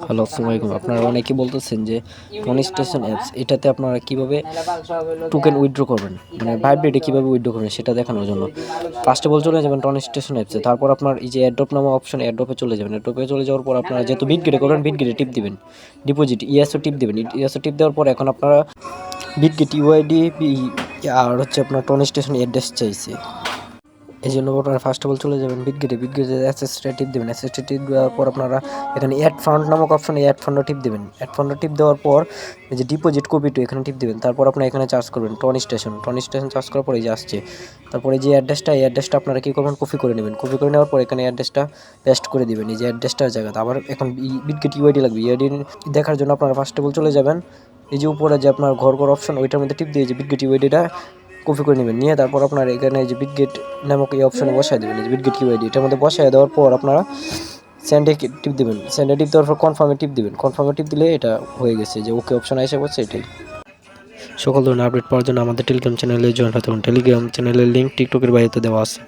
Hello, আসসালামু আলাইকুম। আপনারা অনেকেই বলতেছেন যে টনি স্টেশন অ্যাপস এটাতে আপনারা কিভাবে টোকেন উইথড্র করবেন, মানে ভাইব্রেটে কিভাবে উইথড্র করবেন সেটা দেখানোর জন্য ফার্স্ট অফ অল চলে যাবেন টনি স্টেশন অ্যাপসে। তারপর আপনার এই যে অ্যাড্রপ নামক অপশন, অ্যাড্রপে চলে যাবেন। অ্যাড্রপে চলে যাওয়ার পর আপনারা যেহেতু বিটগেটে করবেন, বিটগেটে টিপ দিবেন। ডিপোজিট ইএসও টিপ দিবেন। ইএসও টিপ দেওয়ার পর এখন আপনারা বিটগেট ইউআইডি আর হচ্ছে আপনার টনি স্টেশন অ্যাড্রেস চাইছে, এই জন্য আপনারা ফার্স্ট অফ অল চলে যাবেন বিটগেটে। বিটগেটে অ্যাসেসটা টিপ দেবেন। অ্যাসেসটা টিপ দেওয়ার পর আপনারা এখানে অ্যাড ফান্ড নামক অপশনে অ্যাড ফান্ডও টিপ দেবেন। অ্যাড ফান্ডও টিপ দেওয়ার পর এই যে ডিপোজিট কপি টু এখানে টিপ দেবেন। তারপর আপনারা এখানে চার্জ করবেন Tony station. Tony station charge করার পর এই যে আসছে। তারপরে যে অ্যাড্রেসটা, এই অ্যাড্রেসটা আপনারা কী করবেন, কপি করে নেবেন। কপি করে নেওয়ার পর এখানে অ্যাড্রেসটা পেস্ট করে দিবেন এই যে অ্যাড্রেসটার জায়গাতে। আবার এখন বিটগেট ইউআইডি লাগবে। ইউআইডি দেখার জন্য আপনারা ফার্স্ট অফ অল চলে যাবেন এই যে উপরে যে আপনার ঘর অপশন, ওইটার মধ্যে টিপ দিয়ে যে বিটগেট ইউআইডিটা কপি করে নেবেন। নিয়ে তারপর আপনার এখানে যে বিটগেট নামক এই অপশনে বসায় দেবেন, এই যে বিটগেট ইউআইডি এটার মধ্যে বসায় দেওয়ার পর আপনারা সেন্ডে টিপ দেবেন। সেন্ডে টিপ দেওয়ার পর কনফার্মে টিপ দেবেন। কনফার্মে টিপ দিলে এটা হয়ে গেছে, যে ওকে অপশন এসে পড়ছে। এটাই সকল ধরনের আপডেট পাওয়ার জন্য আমাদের টেলিগ্রাম চ্যানেলে জয়েন হতে হবে। টেলিগ্রাম চ্যানেলের লিঙ্ক টিকটকের বাইরেতে দেওয়া আছে।